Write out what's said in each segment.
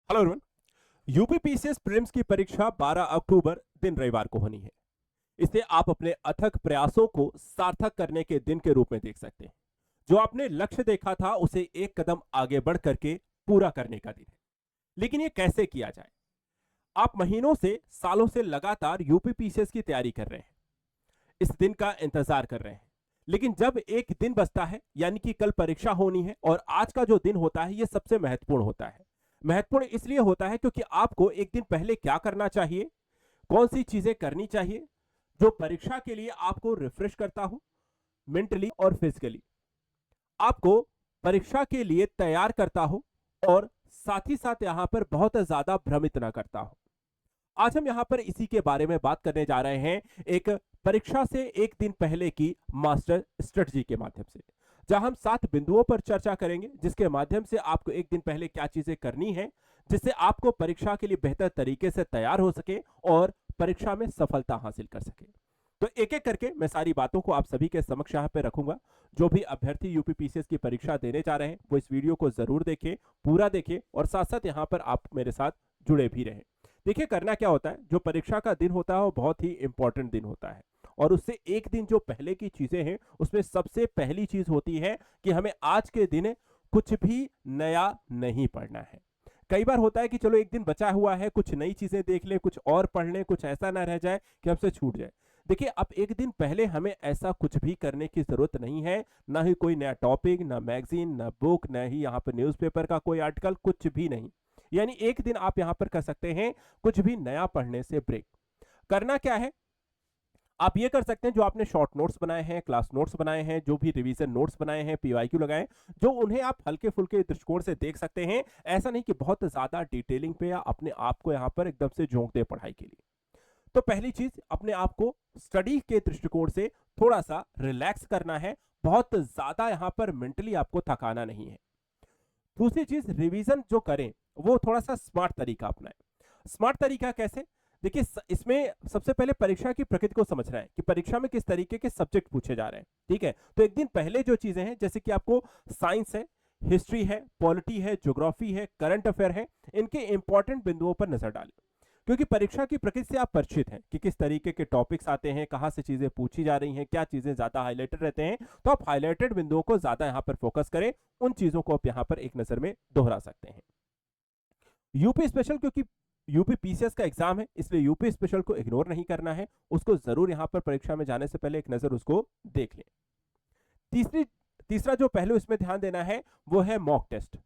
Hello everyone. UPPCS prelims की परीक्षा 12 अक्टूबर दिन रविवार को होनी है। इसे आप अपने अथक प्रयासों को सार्थक करने के दिन के रूप में देख सकते हैं। जो आपने लक्ष्य देखा था उसे एक कदम आगे बढ़ करके पूरा करने का दिन है। लेकिन ये कैसे किया जाए? आप महीनों से सालों से लगातार यूपीपीसीएस की तैयारी कर रहे हैं, इस दिन का इंतजार कर रहे हैं। लेकिन जब एक दिन बचता है, यानी कि कल परीक्षा होनी है, और आज का जो दिन होता है ये सबसे महत्वपूर्ण होता है। महत्वपूर्ण इसलिए होता है क्योंकि आपको एक दिन पहले क्या करना चाहिए, कौन सी चीजें करनी चाहिए जो परीक्षा के लिए आपको रिफ्रेश करता हो, मेंटली और फिजिकली आपको परीक्षा के लिए तैयार करता हो, और साथ ही साथ यहां पर बहुत ज्यादा भ्रमित ना करता हो। आज हम यहां पर इसी के बारे में बात करने जा रहे हैं, एक परीक्षा से एक दिन पहले की मास्टर स्ट्रेटजी के माध्यम से, जहां हम 7 बिंदुओं पर चर्चा करेंगे जिसके माध्यम से आपको एक दिन पहले क्या चीजें करनी है, जिससे आपको परीक्षा के लिए बेहतर तरीके से तैयार हो सके और परीक्षा में सफलता हासिल कर सके। तो एक एक करके मैं सारी बातों को आप सभी के समक्ष यहाँ पे रखूंगा। जो भी अभ्यर्थी यूपीपीसीएस की परीक्षा देने जा रहे हैं वो इस वीडियो को जरूर देखें, पूरा देखें, और साथ साथ यहाँ पर आप मेरे साथ जुड़े भी रहें। देखिए, करना क्या होता है, जो परीक्षा का दिन होता है वो बहुत ही इंपॉर्टेंट दिन होता है, और उससे एक दिन जो पहले की चीजें हैं उसमें सबसे पहली चीज होती है कि हमें आज के दिन कुछ भी नया नहीं पढ़ना है। कई बार होता है कि चलो एक दिन बचा हुआ है, कुछ नई चीजें देख लें, कुछ और पढ़ लें, कुछ ऐसा ना रह जाए कि हमसे छूट जाए। देखिए, अब एक दिन पहले हमें ऐसा कुछ भी करने की जरूरत नहीं है, ना ही कोई नया टॉपिक, ना मैगजीन, ना बुक, ना ही यहाँ पर न्यूज़पेपर का कोई आर्टिकल, कुछ भी नहीं। यानी एक दिन आप यहां पर कर सकते हैं कुछ भी नया पढ़ने से ब्रेक। करना क्या है, आप ये कर सकते हैं जो आपने शॉर्ट नोट्स बनाए हैं, क्लास नोट्स बनाए हैं, जो भी रिवीजन नोट्स बनाए हैं, पीवाईक्यू लगाए, जो उन्हें आप हल्के फुल्के दृष्टिकोण से देख सकते हैं। ऐसा नहीं कि बहुत ज्यादा डिटेलिंग पे या अपने आप को यहां पर एकदम से झोंक दे पढ़ाई के लिए। तो पहली चीज, अपने आप को स्टडी के दृष्टिकोण से थोड़ा सा रिलैक्स करना है, बहुत ज्यादा यहां पर मेंटली आपको थकाना नहीं है। दूसरी चीज, रिवीजन जो करें वो थोड़ा सा स्मार्ट तरीका अपनाएं। स्मार्ट तरीका कैसे? देखिए, इसमें सबसे पहले परीक्षा की प्रकृति को समझना है कि परीक्षा में किस तरीके के सब्जेक्ट पूछे जा रहे हैं। ठीक है, तो एक दिन पहले जो चीजें हैं, जैसे कि आपको साइंस है, हिस्ट्री है, पॉलिटी है, ज्योग्राफी है, करंट अफेयर है, इनके इंपॉर्टेंट बिंदुओं पर नजर डालें। क्योंकि परीक्षा की प्रकृति से आप परिचित हैं कि किस तरीके के टॉपिक्स आते हैं, कहां से चीजें पूछी जा रही हैं, क्या चीजें ज्यादा हाईलाइटेड रहते हैं, तो आप हाईलाइटेड बिंदुओं को ज्यादा यहां पर फोकस करें। उन चीजों को आप यहां पर एक नजर में दोहरा सकते हैं। यूपी स्पेशल, क्योंकि यूपी पीसीएस का एग्जाम है, इसलिए यूपी स्पेशल को इग्नोर नहीं करना है, उसको जरूर यहां पर परीक्षा में जाने से पहले एक नजर उसको देख लें। तीसरी तीसरा जो पहलू इसमें ध्यान देना है वो है मॉक टेस्ट।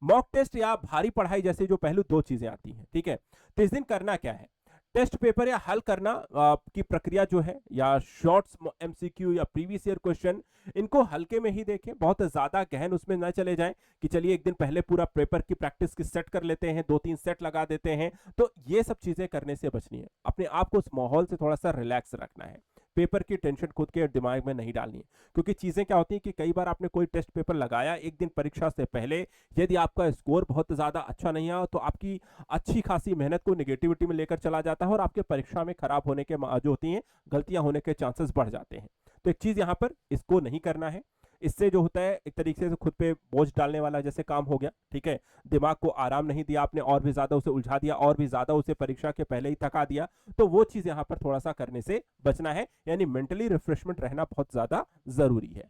मॉक टेस्ट या भारी पढ़ाई जैसे जो पहलू, दो चीजें आती हैं। ठीक है, तो इस दिन करना क्या है, टेस्ट पेपर या हल करना की प्रक्रिया जो है, या शॉर्ट्स एमसीक्यू या प्रीवियस ईयर क्वेश्चन, इनको हल्के में ही देखें, बहुत ज्यादा गहन उसमें ना चले जाएं कि चलिए एक दिन पहले पूरा पेपर की प्रैक्टिस की सेट कर लेते हैं, 2-3 सेट लगा देते हैं। तो ये सब चीजें करने से बचनी है, अपने आप को उस माहौल से थोड़ा सा रिलैक्स रखना है। पेपर की टेंशन खुद के दिमाग में नहीं डालनी है, क्योंकि चीजें क्या होती हैं कि कई बार आपने कोई टेस्ट पेपर लगाया एक दिन परीक्षा से पहले, यदि आपका स्कोर बहुत ज्यादा अच्छा नहीं आया तो आपकी अच्छी खासी मेहनत को निगेटिविटी में लेकर चला जाता है, और आपके परीक्षा में खराब होने के जो होती हैं गलतियां होने के चांसेस बढ़ जाते हैं। तो एक चीज यहां पर इसको नहीं करना है। इससे जो होता है एक तरीके से खुद पे बोझ डालने वाला जैसे काम हो गया। ठीक है, दिमाग को आराम नहीं दिया आपने, और भी ज्यादा उसे उलझा दिया, और भी ज्यादा उसे परीक्षा के पहले ही थका दिया। तो वो चीज यहां पर थोड़ा सा करने से बचना है, यानी मेंटली रिफ्रेशमेंट रहना बहुत ज्यादा जरूरी है।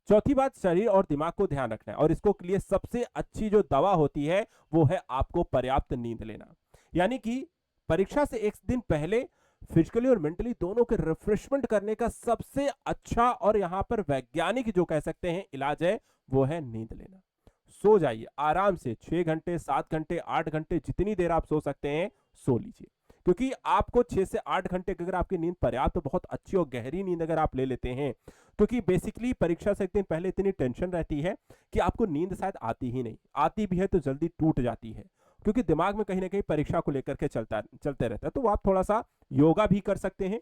चौथी बात, शरीर और दिमाग को ध्यान रखना है, और इसको लिए सबसे अच्छी जो दवा होती है वो है आपको पर्याप्त नींद लेना। यानी कि परीक्षा से एक दिन पहले फिजिकली और मेंटली दोनों के रिफ्रेशमेंट करने का सबसे अच्छा और यहां पर वैज्ञानिक जो कह सकते हैं इलाज है वो है नींद लेना। सो जाइए आराम से, 6 घंटे, 7 घंटे, 8 घंटे, जितनी देर आप सो सकते हैं सो लीजिए। क्योंकि आपको 6 से 8 घंटे की अगर आपकी नींद पर्याप्त, तो बहुत अच्छी और गहरी नींद अगर आप ले लेते हैं, क्योंकि बेसिकली परीक्षा से एक दिन पहले इतनी टेंशन रहती है कि आपको नींद शायद आती ही नहीं, आती भी है तो जल्दी टूट जाती है, क्योंकि दिमाग में कहीं ना कहीं परीक्षा को लेकर के चलते रहता है। तो आप थोड़ा सा योगा भी कर सकते हैं,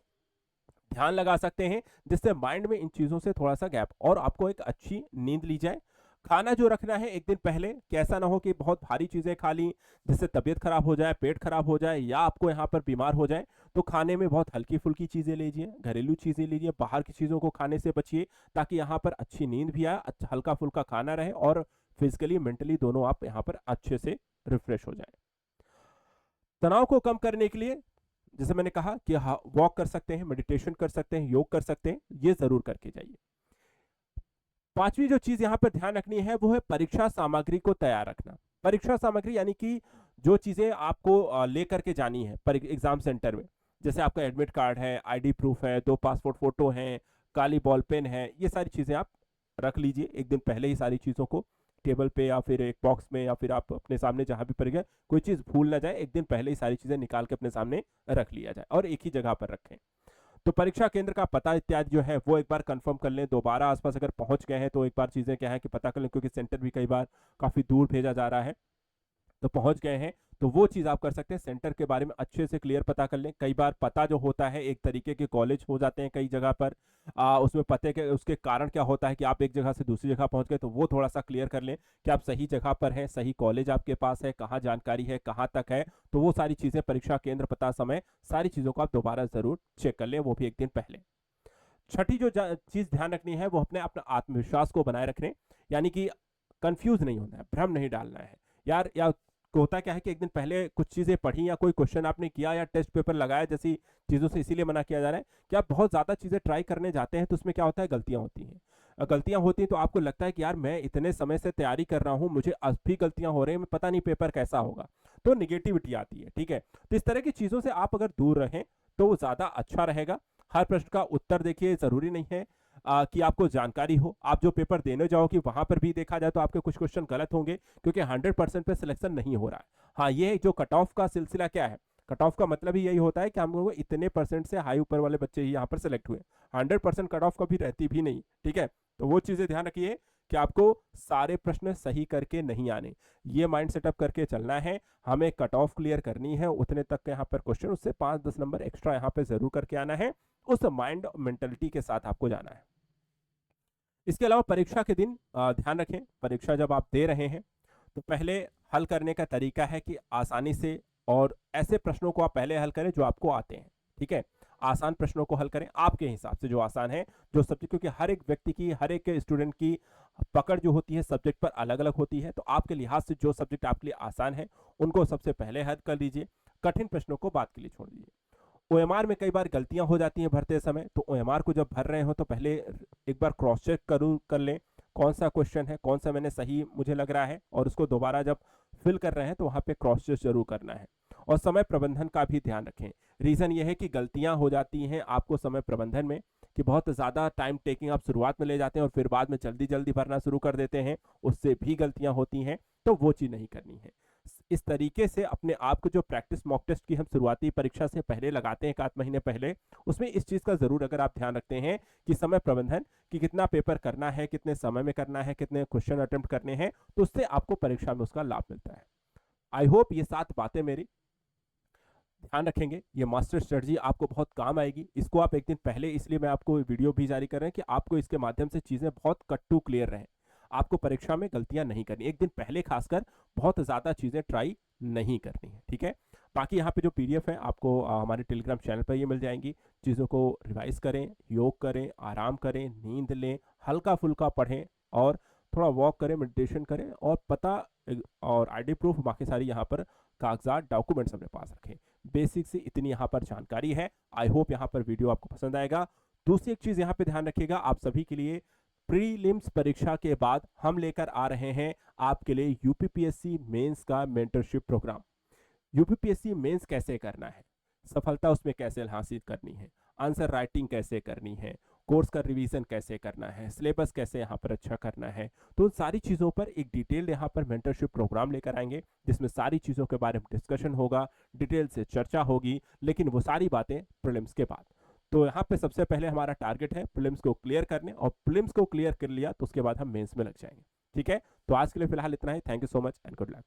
ध्यान लगा सकते हैं, जिससे माइंड में इन चीजों से थोड़ा सा गैप और आपको एक अच्छी नींद ली जाए। खाना जो रखना है एक दिन पहले, कैसा ना हो कि बहुत भारी चीजें खा ली जिससे तबीयत खराब हो जाए, पेट खराब हो जाए, या आपको यहाँ पर बीमार हो जाए। तो खाने में बहुत हल्की फुल्की चीजें लीजिए, घरेलू चीजें लीजिए, बाहर की चीजों को खाने से बचिए, ताकि यहाँ पर अच्छी नींद भी आए, अच्छा हल्का फुल्का खाना रहे, और फिजिकली मेंटली दोनों आप यहाँ पर अच्छे से रिफ्रेश हो जाए। तनाव को कम करने के लिए जैसे मैंने कहा कि वॉक कर सकते हैं, मेडिटेशन कर सकते हैं, योग कर सकते हैं, ये जरूर करके जाइए। पांचवी जो चीज यहाँ पर ध्यान रखनी है वो है परीक्षा सामग्री को तैयार रखना। परीक्षा सामग्री यानी कि जो चीजें आपको लेकर के जानी है एग्जाम सेंटर में, जैसे आपका एडमिट कार्ड है, आईडी प्रूफ है, 2 पासपोर्ट फोटो हैं, काली बॉल पेन है, ये सारी चीजें आप रख लीजिए एक दिन पहले ही सारी चीजों को टेबल पे या फिर एक बॉक्स में या फिर आप अपने सामने जहां भी पड़ेगा, कोई चीज भूल ना जाए, एक दिन पहले ही सारी चीजें निकाल के अपने सामने रख लिया जाए और एक ही जगह पर रखें। तो परीक्षा केंद्र का पता इत्यादि जो है वो एक बार कंफर्म कर लें, दोबारा आसपास अगर पहुंच गए हैं तो एक बार चीजें क्या है कि पता कर लें, क्योंकि सेंटर भी कई बार काफी दूर भेजा जा रहा है, तो पहुंच गए हैं तो वो चीज आप कर सकते हैं, सेंटर के बारे में अच्छे से क्लियर पता कर लें। कई बार पता जो होता है एक तरीके के कॉलेज हो जाते हैं कई जगह पर, उसमें पते के उसके कारण क्या होता है कि आप एक जगह से दूसरी जगह पहुंच गए, तो वो थोड़ा सा क्लियर कर लें कि आप सही जगह पर हैं, सही कॉलेज आपके पास है, कहाँ जानकारी है, कहाँ तक है। तो वो सारी चीजें परीक्षा केंद्र पता समय सारी चीजों को आप दोबारा जरूर चेक कर लें, वो भी एक दिन पहले। छठी जो चीज ध्यान रखनी है वो अपने अपना आत्मविश्वास को बनाए रखने, यानी कि कंफ्यूज नहीं होना है, भ्रम नहीं डालना है यार। या होता क्या है कि एक दिन पहले कुछ चीजें पढ़ी या कोई क्वेश्चन आपने किया या टेस्ट पेपर लगाया जैसी चीजों से इसीलिए मना किया जा रहा है कि आप बहुत ज्यादा चीजें ट्राई करने जाते हैं तो उसमें क्या होता है, गलतियां होती हैं। गलतियां होती हैं तो आपको लगता है कि यार मैं इतने समय से तैयारी कर रहा हूं, मुझे अब भी गलतियां हो रही हैं, पता नहीं पेपर कैसा होगा, तो निगेटिविटी आती है। ठीक है, तो इस तरह की चीजों से आप अगर दूर रहें तो वो ज्यादा अच्छा रहेगा। हर प्रश्न का उत्तर देखिए, जरूरी नहीं है कि आपको जानकारी हो, आप जो पेपर देने जाओ कि वहां पर भी देखा जाए तो आपके कुछ क्वेश्चन गलत होंगे, क्योंकि 100% पे सिलेक्शन नहीं हो रहा है। हाँ, ये जो कट ऑफ का सिलसिला क्या है, कट ऑफ का मतलब ही यही होता है कि हम लोग इतने परसेंट से हाई ऊपर वाले बच्चे ही यहाँ पर सिलेक्ट हुए, 100% कट ऑफ कभी रहती भी नहीं। ठीक है, तो वो चीजें ध्यान रखिए कि आपको सारे प्रश्न सही करके नहीं आने, ये माइंड सेटअप करके चलना है। हमें कट ऑफ क्लियर करनी है, उतने तक के यहाँ पर क्वेश्चन, उससे 5-10 नंबर एक्स्ट्रा यहाँ पे जरूर करके आना है, उस माइंड मेंटेलिटी के साथ आपको जाना है। इसके अलावा परीक्षा के दिन ध्यान रखें, परीक्षा जब आप दे रहे हैं तो पहले हल करने का तरीका है कि आसानी से और ऐसे प्रश्नों को आप पहले हल करें जो आपको आते हैं। ठीक है, आसान प्रश्नों को हल करें आपके हिसाब से जो आसान है, जो सब्जेक्ट, क्योंकि हर एक व्यक्ति की, हर एक स्टूडेंट की पकड़ जो होती है सब्जेक्ट पर अलग अलग होती है, तो आपके लिहाज से जो सब्जेक्ट आपके लिए आसान है उनको सबसे पहले हल कर लीजिए, कठिन प्रश्नों को बाद के लिए छोड़ दीजिए। ओएमआर में कई बार गलतियां हो जाती हैं भरते समय, तो ओएमआर को जब भर रहे हो तो पहले एक बार क्रॉस चेक कर लें कौन सा क्वेश्चन है, कौन सा मैंने सही मुझे लग रहा है, और उसको दोबारा जब फिल कर रहे हैं तो वहां पे क्रॉस चेक जरूर करना है। और समय प्रबंधन का भी ध्यान रखें। रीजन ये है कि गलतियां हो जाती हैं आपको समय प्रबंधन में, कि बहुत ज्यादा टाइम टेकिंग आप शुरुआत में ले जाते हैं और फिर बाद में जल्दी जल्दी भरना शुरू कर देते हैं, उससे भी गलतियां होती हैं, तो वो चीज नहीं करनी है। इस तरीके से अपने आप को जो प्रैक्टिस मॉक टेस्ट की हम शुरुआती परीक्षा से पहले लगाते हैं, 1 आध महीने पहले, उसमें इस चीज का जरूर अगर आप ध्यान रखते हैं कि समय प्रबंधन, कि कितना पेपर करना है, कितने समय में करना है, कितने क्वेश्चन अटेम्प्ट करने हैं, तो उससे आपको परीक्षा में उसका लाभ मिलता है। आई होप ये 7 बातें मेरी ध्यान रखेंगे, ये मास्टर स्ट्रेटजी आपको बहुत काम आएगी। इसको आप एक दिन पहले, इसलिए मैं आपको वीडियो भी जारी कर रहे हैं कि आपको इसके माध्यम से चीजें बहुत कट टू क्लियर रहें, आपको परीक्षा में गलतियां नहीं करनी, एक दिन पहले खासकर बहुत ज्यादा चीजें ट्राई नहीं करनी है। ठीक है, बाकी यहाँ पे जो पीडीएफ है आपको हमारे टेलीग्राम चैनल पर ये मिल जाएंगी। चीज़ों को रिवाइज करें, योग करें, आराम करें, नींद लें, हल्का फुल्का पढ़ें और थोड़ा वॉक करें, मेडिटेशन करें, और पता और आईडी प्रूफ, बाकी सारी यहाँ पर कागजात, डॉक्यूमेंट्स अपने पास रखें। बेसिक से इतनी यहाँ पर जानकारी है। आई होप यहाँ पर वीडियो आपको पसंद आएगा। दूसरी एक चीज़ यहाँ पे ध्यान रखिएगा, आप सभी के लिए प्रीलिम्स परीक्षा के बाद हम लेकर आ रहे हैं आपके लिए यूपीपीएससी मेंस का मेंटरशिप प्रोग्राम। यूपीपीएससी मेंस कैसे करना है, सफलता उसमें कैसे हासिल करनी है, आंसर राइटिंग कैसे करनी है, कोर्स का रिवीजन कैसे करना है, सिलेबस कैसे यहाँ पर अच्छा करना है, तो उन सारी चीज़ों पर एक डिटेल्ड यहाँ पर मेंटरशिप प्रोग्राम लेकर आएंगे, जिसमें सारी चीज़ों के बारे में डिस्कशन होगा, डिटेल से चर्चा होगी, लेकिन वो सारी बातें प्रीलिम्स के बाद। तो यहाँ पे सबसे पहले हमारा टारगेट है प्रीलिम्स को क्लियर करने, और प्रीलिम्स को क्लियर कर लिया तो उसके बाद हम मेंस में लग जाएंगे। ठीक है, तो आज के लिए फिलहाल इतना ही। Thank you so much and good luck.